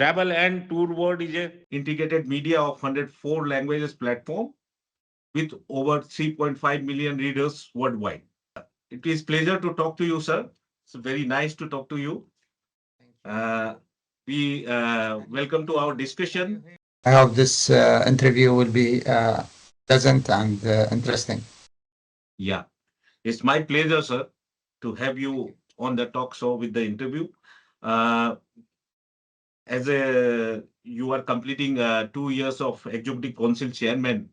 Travel and Tour World is a integrated media of 104 languages platform with over 3.5 million readers worldwide. It is pleasure to talk to you, sir. It's very nice to talk to you. We welcome to our discussion. I hope this interview will be pleasant and interesting. Yeah, it's my pleasure, sir, to have you on the talk show with the interview. Uh, as you are completing 2 years of Executive Council Chairman,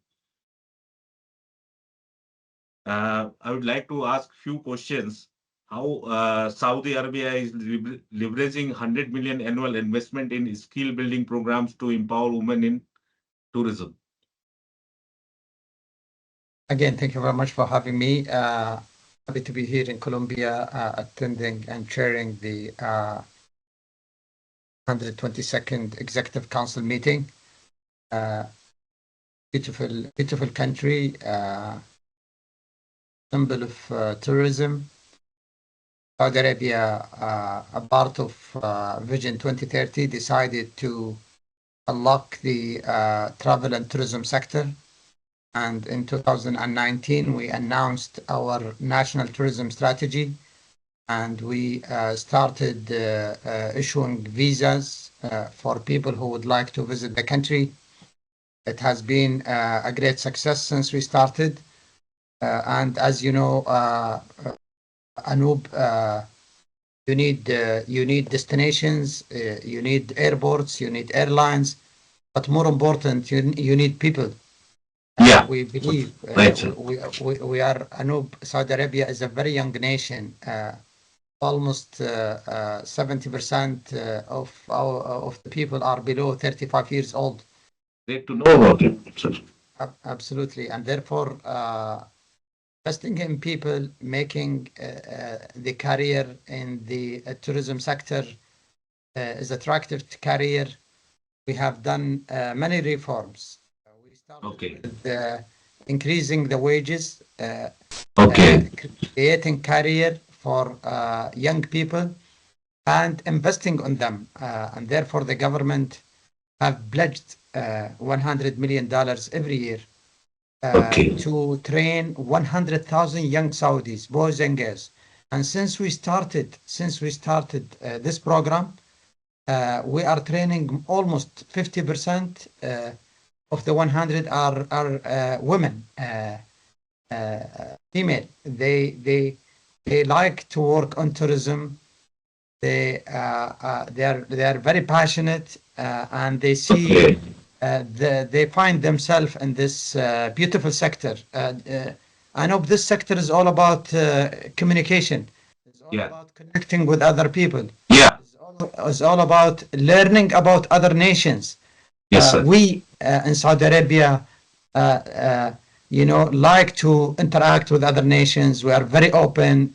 I would like to ask few questions. How Saudi Arabia is leveraging 100 million annual investment in skill building programs to empower women in tourism. Again, thank you very much for having me. Happy to be here in Colombia, attending and chairing the 122nd Executive Council meeting. Beautiful country, symbol of tourism. Saudi Arabia, a part of Vision 2030, decided to unlock the travel and tourism sector. And in 2019, we announced our national tourism strategy, and we started issuing visas for people who would like to visit the country. It has been a great success since we started. And as you know, Anoop, you need destinations, you need airports, you need airlines, but more important, you need people. Yeah, we believe right. We are Anoop. Saudi Arabia is a very young nation. Almost 70% of the people are below 35 years old. Great to know about it, sir. Absolutely, and therefore investing in people, making the career in the tourism sector is attractive career. We have done many reforms. We started with increasing the wages, creating career for young people, and investing on them. And therefore, the government have pledged $100 million every year to train 100,000 young Saudis, boys and girls. And since we started this program, we are training almost 50% of the 100 are women, female. They like to work on tourism. They are very passionate, and they see they find themselves in this beautiful sector. I know this sector is all about communication. It's all about connecting with other people. Yeah. It's all about learning about other nations. Yes, sir. We in Saudi Arabia, like to interact with other nations. We are very open,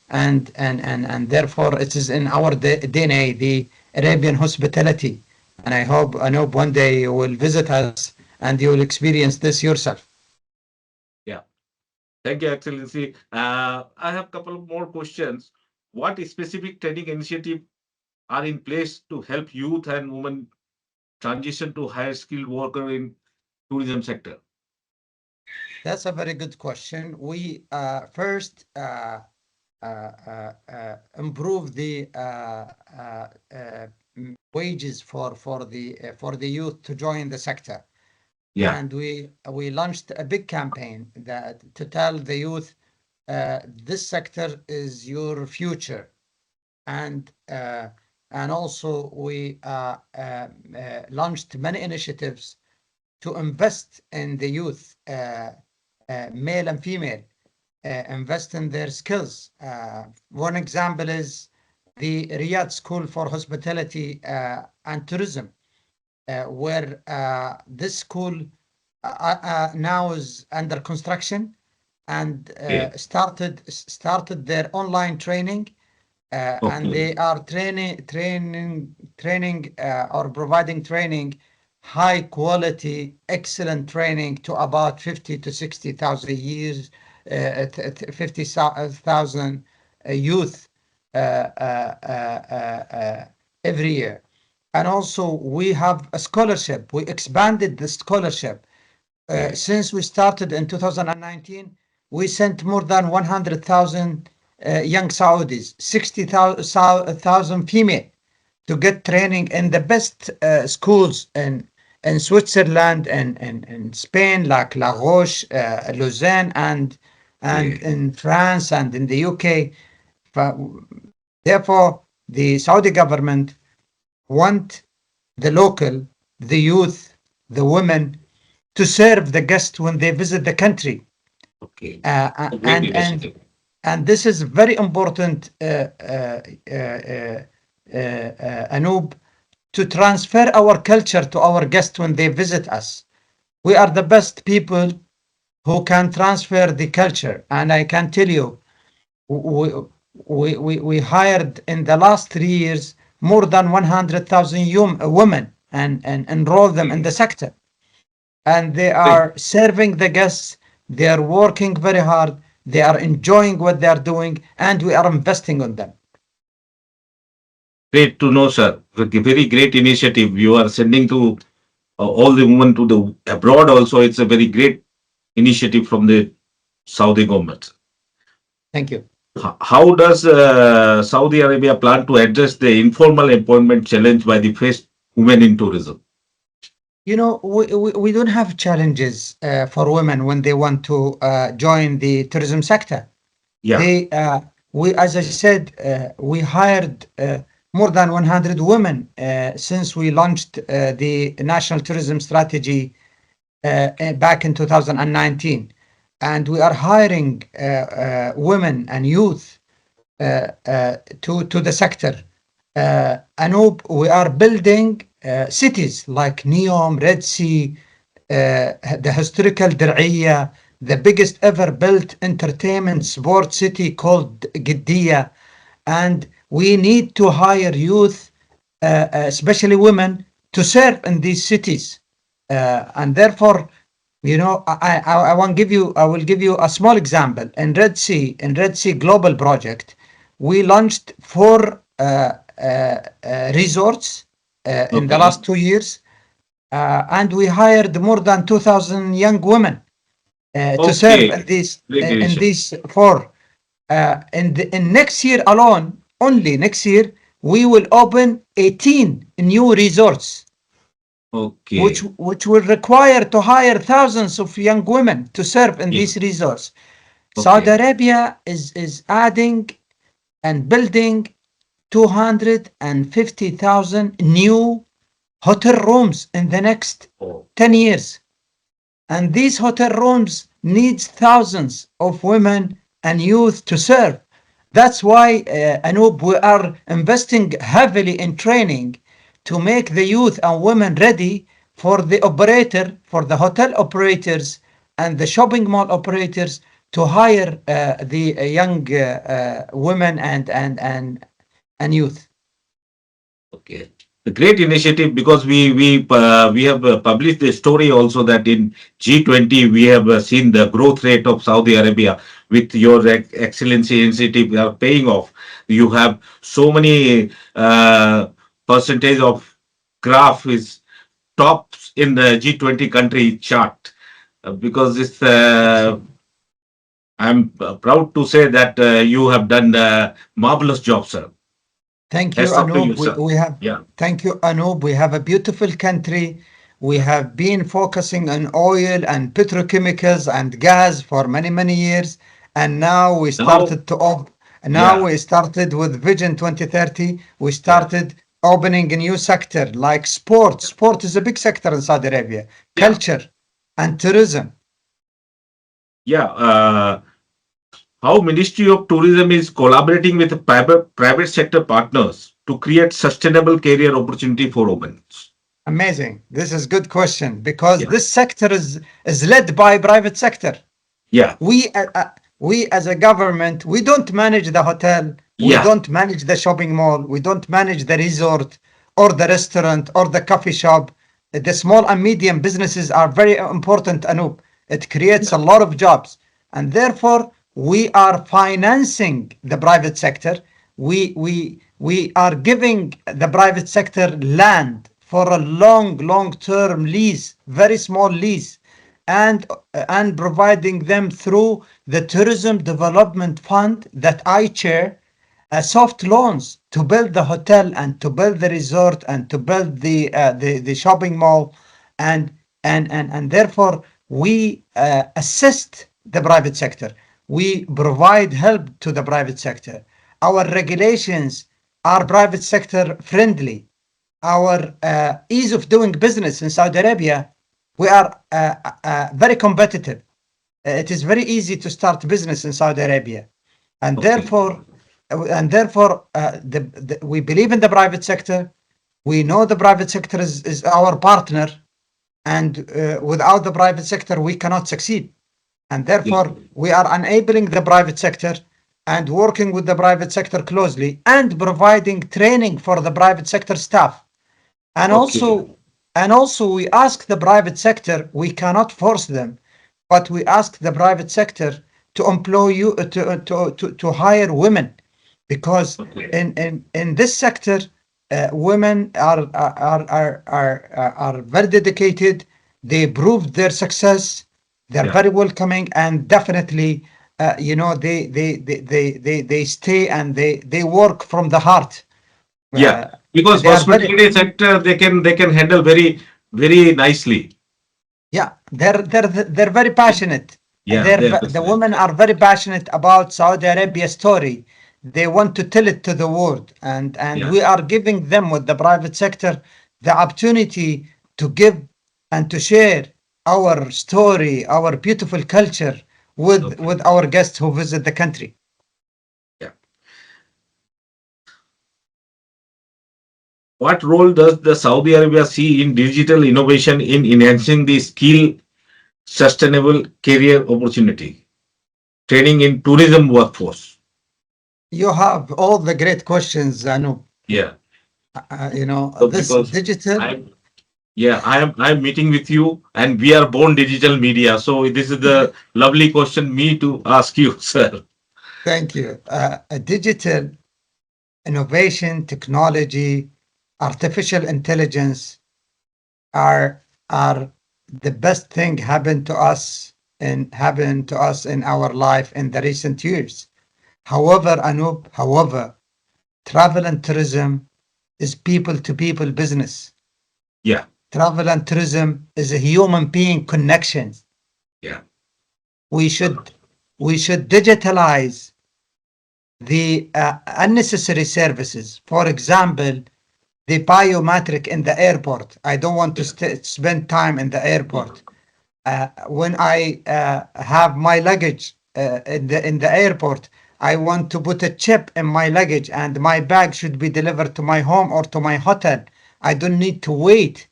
and therefore it is in our DNA, the Arabian hospitality. And I hope one day you will visit us and you will experience this yourself. Yeah. Thank you, Excellency. I have a couple of more questions. What specific training initiative are in place to help youth and women transition to higher skilled worker in tourism sector? That's a very good question. We first improve the wages for the youth to join the sector. Yeah. And we launched a big campaign to tell the youth this sector is your future, and also we launched many initiatives to invest in the youth, male and female, invest in their skills. One example is the Riyadh School for Hospitality and Tourism, where this school now is under construction and started their online training, and they are training or providing training, high quality, excellent training to about 50 to 60,000 years, 50,000 youth every year. and also we have a scholarship. We expanded the scholarship. Since we started in 2019, we sent more than 100,000 young Saudis, 60,000 female to get training in the best schools in Switzerland and Spain, like La Roche, Lausanne, and in France and in the UK. Therefore, the Saudi government want the local, the youth, the women to serve the guests when they visit the country. Okay. Uh, A great and and initiative. and this is very important, Anoop, to transfer our culture to our guests when they visit us. We are the best people who can transfer the culture, and I can tell you, we we hired in the last 3 years more than 100,000 women and enroll them in the sector, and they Great. are serving the guests. They are working very hard. They are enjoying what they are doing, and we are investing on them. Great to know, sir. Very great initiative. You are sending to all the women to the abroad also. It's a very great initiative from the Saudi government. Thank you. How does Saudi Arabia plan to address the informal employment challenge by the first women in tourism? You know, we don't have challenges for women when they want to join the tourism sector. Yeah. They, we, as I said, we hired more than 100 women since we launched the national tourism strategy back in 2019, and we are hiring women and youth to the sector. Anoop, we are building cities like Neom, Red Sea, the historical Dir'iyah, the biggest ever built entertainment sport city called Giddiya. And we need to hire youth, especially women, to serve in these cities. And therefore, you know, I want give you, I will give you a small example. In Red Sea Global Project, we launched four resorts in the Okay. last 2 years, and we hired more than 2,000 young women to serve Okay. Great in initiative. these four. In next year alone, only next year, we will open 18 new resorts, Okay. which will require to hire thousands of young women to serve in Yeah. these resorts. Saudi Okay. Arabia is adding and building 250,000 new hotel rooms in the next Oh. 10 years. And these hotel rooms needs thousands of women and youth to serve. That's why, Anoop, we are investing heavily in training to make the youth and women ready for the operator, for the hotel operators and the shopping mall operators to hire the young women and youth. Okay. A great initiative because we have published the story also that in G20 we have seen the growth rate of Saudi Arabia with your Excellency initiative paying off. You have so many percentage of graph is tops in the G20 country chart because it's Yes. I'm proud to say that you have done a marvelous job, sir. Thank you, Hats off to you, Anoop. sir. We have Yeah. Thank you, Anoop. We have a beautiful country. We have been focusing on oil and petrochemicals and gas for many years, and now we Now, started to op now yeah, we started with Vision 2030. We yeah, started opening a new sector like sport. Sport is a big sector in Saudi Arabia, yeah, culture and tourism. yeah. How Ministry of Tourism is collaborating with private sector partners to create sustainable career opportunity for women. Amazing. This is good question because Yeah, this sector is led by private sector. yeah, we we as a government, we don't manage the hotel, we yeah, don't manage the shopping mall, we don't manage the resort or the restaurant or the coffee shop. The small and medium businesses are very important, Anoop. It creates yeah. a lot of jobs, and therefore we are financing the private sector. We are giving the private sector land for a long-term lease, very small lease, and providing them through the Tourism Development Fund that I chair, soft loans to build the hotel and to build the resort and to build the shopping mall, and therefore we assist the private sector. We provide help to the private sector. Our regulations are private sector friendly. Our ease of doing business in Saudi Arabia, we are very competitive. It is very easy to start business in Saudi Arabia, and Okay. we believe in the private sector. We know the private sector is our partner, and without the private sector, we cannot succeed. And Yeah. therefore, we are enabling the private sector and working with the private sector closely and providing training for the private sector staff. And Okay. also, we ask the private sector, we cannot force them, but we ask the private sector to employ you to hire women, because Okay. in this sector, women are very dedicated. They proved their success. They're Yeah. very welcoming, and definitely, they stay and they work from the heart. Yeah. Uh, Because they are very, hospitality sector, they can handle very, very nicely. yeah, they're very passionate. Yeah, they're The passionate. women are very passionate about Saudi Arabia story. They want to tell it to the world, and Yeah. we are giving them with the private sector the opportunity to give and to share our story, our beautiful culture with Okay. our guests who visit the country. Yeah. What role does the Saudi Arabia see in digital innovation in enhancing the skill sustainable career opportunity? Training in tourism workforce. You have all the great questions, Anu. Yeah. So This because digital. I'm yeah, I'm meeting with you and we are born digital media. So this is the lovely question me to ask you, sir. Thank you. Digital innovation, technology, artificial intelligence are the best thing happened to us in our life in the recent years. However, Anup, travel and tourism is people to people business. Yeah, Travel and tourism is a human being connection. yeah, We should digitalize the unnecessary services. For example, the biometric in the airport. I don't want to yeah, spend time in the airport. When I have my luggage in the airport, I want to put a chip in my luggage, and my bag should be delivered to my home or to my hotel. I don't need to wait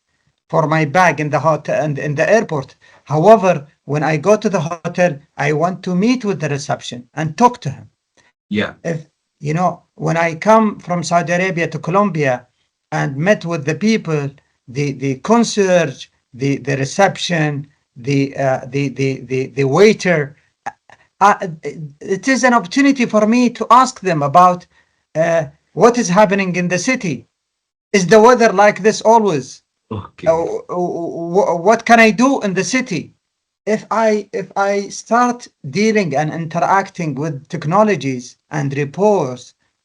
for my bag in the hotel and in the airport. However, when I go to the hotel, I want to meet with the reception and talk to him. yeah. If when I come from Saudi Arabia to Colombia and met with the people, the concierge, the reception, the waiter, it is an opportunity for me to ask them about what is happening in the city. Is the weather like this always? Okay. What can I do in the city? If I start dealing and interacting with technologies and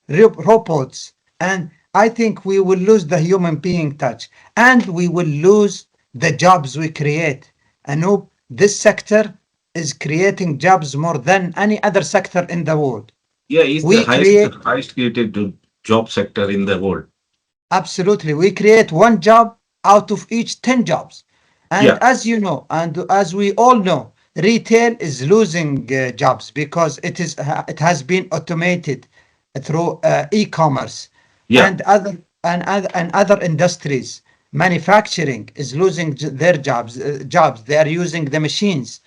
robots, and I think we will lose the human being touch, and we will lose the jobs we create. And hope this sector is creating jobs more than any other sector in the world. Yeah, it's the We create highest created job sector in the world. Absolutely. We create one job out of each 10 jobs. And Yeah, as you know, and as we all know, retail is losing jobs because it has been automated through e-commerce yeah, and other industries. Manufacturing is losing their jobs. They are using the machines.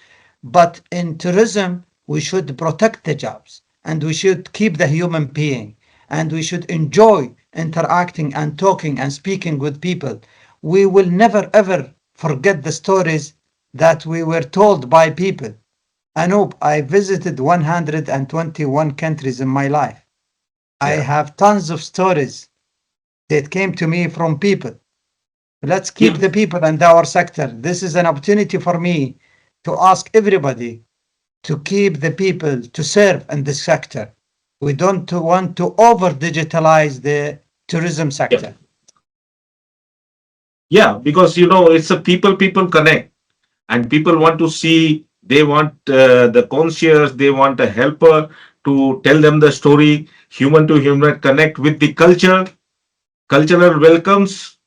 But in tourism, we should protect the jobs and we should keep the human being and we should enjoy interacting and talking and speaking with people. We will never ever forget the stories that we were told by people. Anoop, I visited 121 countries in my life. I Yeah. have tons of stories that came to me from people. Let's keep Yeah. the people in our sector. This is an opportunity for me to ask everybody to keep the people to serve in this sector. We don't want to over digitalize the tourism Yeah. sector. Yeah. Because, it's a people connect, and people want to see, they want the concierge, they want a helper to tell them the story, human to human connect with the culture, cultural welcomes.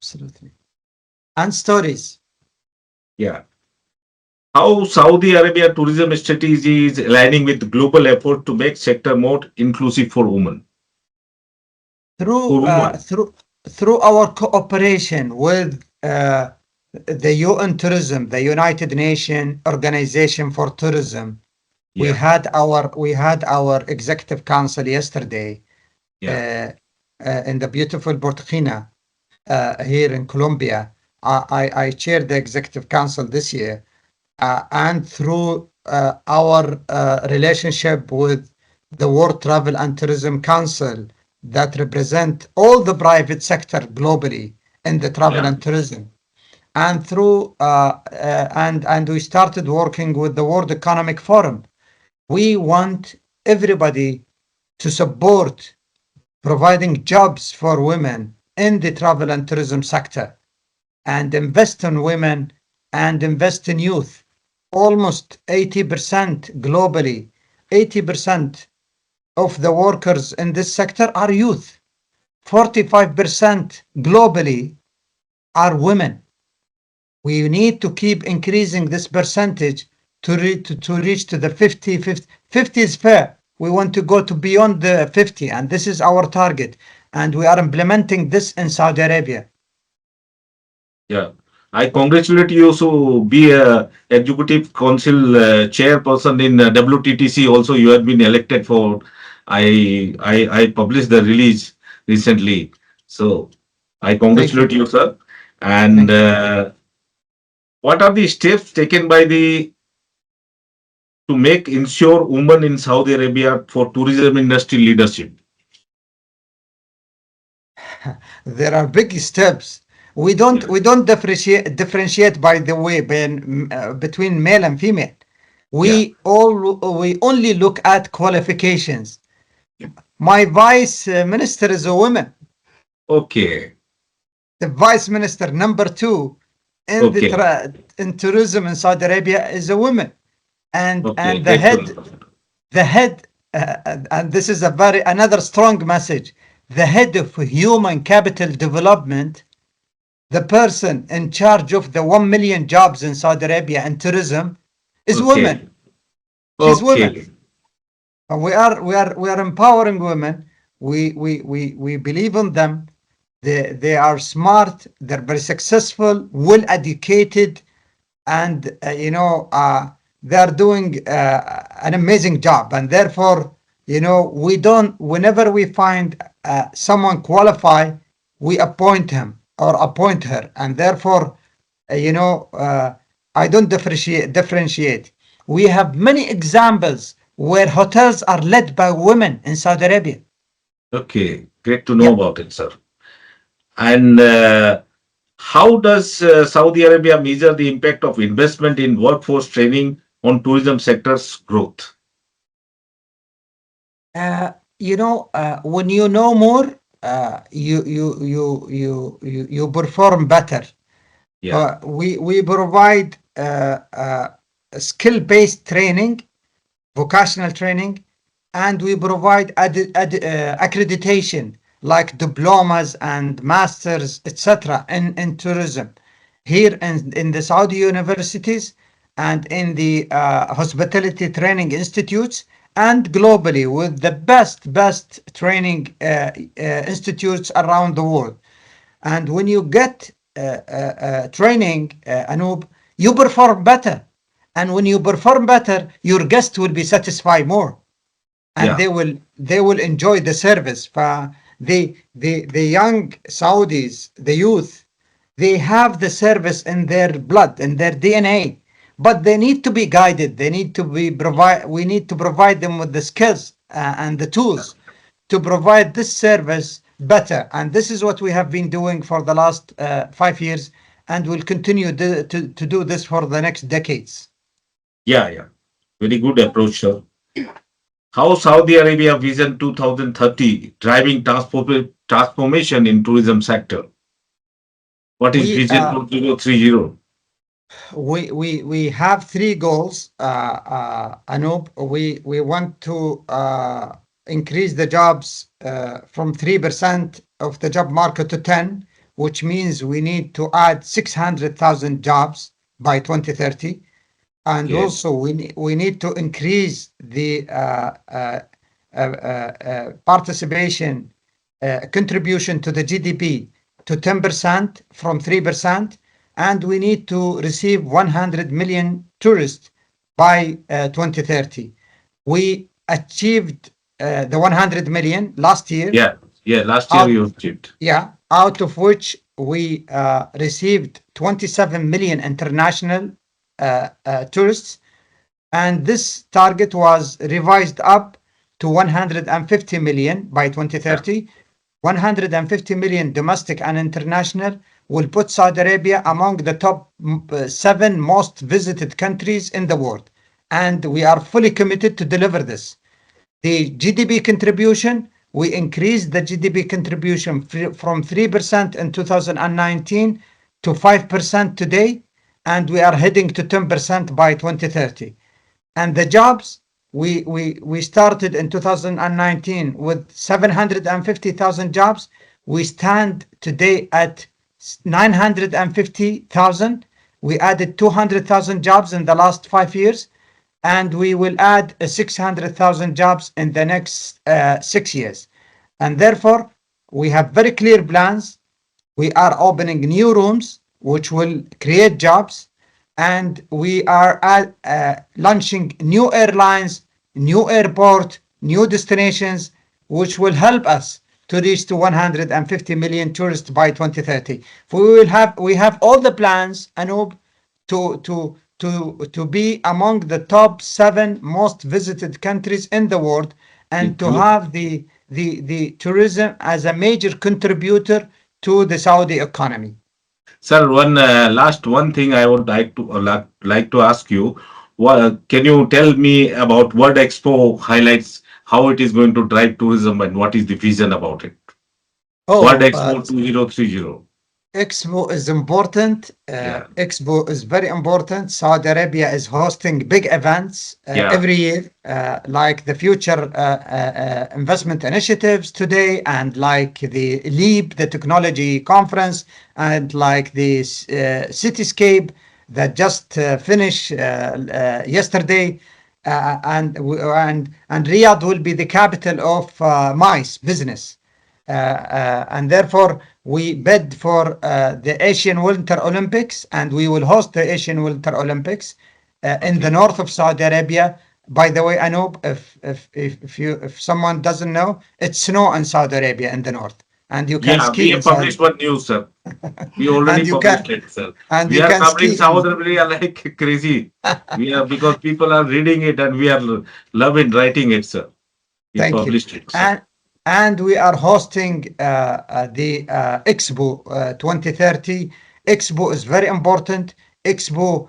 Absolutely. And stories. Yeah. How Saudi Arabia tourism strategy is aligning with global effort to make sector more inclusive for women. Through For women. through our cooperation with the UN Tourism, the United Nations Organization for Tourism, Yeah. we had our executive council yesterday Yeah. in the beautiful Burkina here in Colombia. I chaired the executive council this year, and through our relationship with the World Travel and Tourism Council that represent all the private sector globally in the travel Yeah. and tourism, and through and we started working with the World Economic Forum. We want everybody to support providing jobs for women in the travel and tourism sector and invest in women and invest in youth. Almost 80% globally, 80% of the workers in this sector are youth. 45% globally are women. We need to keep increasing this percentage to reach to the 50, 50. 50 is fair. We want to go to beyond the 50, and this is our target. And we are implementing this in Saudi Arabia. Yeah. I congratulate you to be a executive council chairperson in WTTC. Also, you have been elected for. I published the release recently. So I Thank congratulate you. you, sir. And Thank you. what are the steps taken by the to make ensure women in Saudi Arabia for tourism industry leadership? There are big steps. Yeah. We don't differentiate by the way between male and female. Yeah. We only look at qualifications. My vice minister is a woman. Okay. The vice minister number two in Okay. in tourism in Saudi Arabia is a woman, Okay. and Great to know. the head and this is a very another strong message. The head of human capital development, the person in charge of the 1 million jobs in Saudi Arabia and tourism, is woman. Okay. She's woman. Okay. And we are empowering women. We believe in them. They are smart. They're very successful, well educated, and they are doing an amazing job. And therefore, we don't. Whenever we find someone qualified, we appoint him or appoint her. And therefore, uh, you know, uh, I don't differentiate. We have many examples where hotels are led by women in Saudi Arabia. Okay. Great to know Yeah. about it, sir. And how does Saudi Arabia measure the impact of investment in workforce training on tourism sector's growth? When you know more, you perform better. Yeah. We provide skill-based training, vocational training, and we provide accreditation like diplomas and masters, etc. in tourism here in the Saudi universities and in the hospitality training institutes and globally with the best training institutes around the world. And when you get training, Anoop, you perform better. And when you perform better, your guest will be satisfied more, and Yeah. they will enjoy the service. The young Saudis, the youth, they have the service in their blood, in their DNA, but they need to be guided. They need to be provide. We need to provide them with the skills and the tools to provide this service better. And this is what we have been doing for the last 5 years, and will continue to do this for the next decades. Yeah, yeah. Very good approach, sir. How Saudi Arabia Vision 2030 driving transformation in tourism sector? What is We Vision 2030? we have three goals, Anup. We want to increase the jobs from 3% of the job market to 10, which means we need to add 600,000 jobs by 2030. And Yes. also we need to increase the participation contribution to the GDP to 10% from 3%, and we need to receive 100 million tourists by 2030. We achieved the 100 million last year, Yeah. Yeah. Last year out you achieved. yeah, out of which we received 27 million international tourists, and this target was revised up to 150 million by Yeah. 2030. 150 million domestic and international will put Saudi Arabia among the top seven most visited countries in the world. And we are fully committed to deliver this. The GDP contribution, we increased the GDP contribution from 3% in 2019 to 5% today, and we are heading to 10% by 2030. And the jobs, we started in 2019 with 750,000 jobs. We stand today at 950,000. We added 200,000 jobs in the last 5 years, and we will add 600,000 jobs in the next 6 years. And therefore, we have very clear plans. We are opening new rooms which will create jobs, and we are launching new airlines, new airport, new destinations, which will help us to reach to 150 million tourists by 2030. We have all the plans, Anup, to be among the top seven most visited countries in the world, and to Good. have the tourism as a major contributor to the Saudi economy. Sir, one last one thing I would like to ask you. What can you tell me about World Expo highlights, how it is going to drive tourism, and what is the vision about it? World Oh, Expo 2030. Expo is important. Yeah. Expo is very important. Saudi Arabia is hosting big events Yeah. every year, like the Future Investment Initiatives today, and like the LEAP, the Technology Conference, and like the Cityscape that just finished yesterday. And Riyadh will be the capital of MICE business. And therefore, we bid for the Asian Winter Olympics, and we will host the Asian Winter Olympics in the Okay. north of Saudi Arabia. By the way, I know if someone doesn't know, it's snow in Saudi Arabia in the north, and you can Yeah, we ski in have published Saudi, one news, sir. We already and you published can it, sir. and We you are can covering ski South in. Arabia like crazy. We are because people are reading it and we are loving writing it, sir. We Thank you. published it, sir. And we are hosting the Expo 2030. Expo is very important. Expo,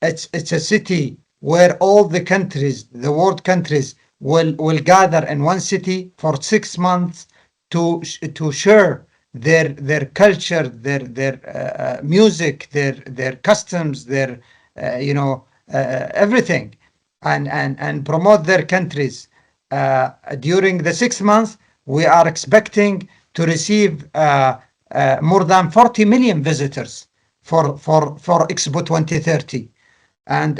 it's a city where all the countries, the world countries, will gather in one city for 6 months to share their culture, their music, their customs, their everything, and promote their countries. During the 6 months, we are expecting to receive more than 40 million visitors for Expo 2030. And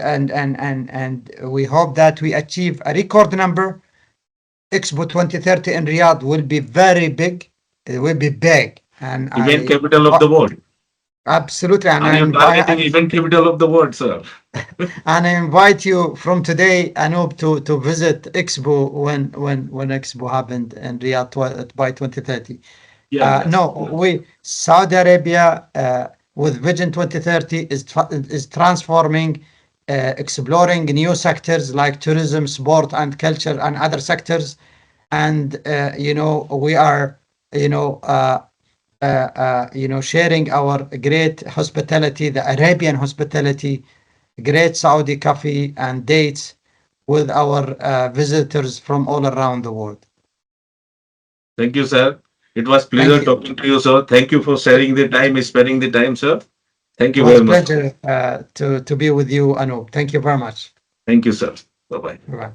we hope that we achieve a record number. Expo 2030 in Riyadh will be very big. It will be big. And Event I capital of the world. absolutely, and Are you targeting event capital of the world, sir? and I invite you from today, Anup, to visit Expo when Expo happened in Riyadh by 2030. Yeah, yes. No, we Saudi Arabia with Vision 2030 is transforming, exploring new sectors like tourism, sport, and culture, and other sectors. and we are you know sharing our great hospitality, the Arabian hospitality, great Saudi coffee and dates with our visitors from all around the world. Thank you, sir. It was Thank pleasure you. talking to you, sir. Thank you for sharing the time, spending the time, sir. Thank It you was very a much. pleasure to be with you, Anup. Thank you very much. Thank you, sir. Bye bye. Bye.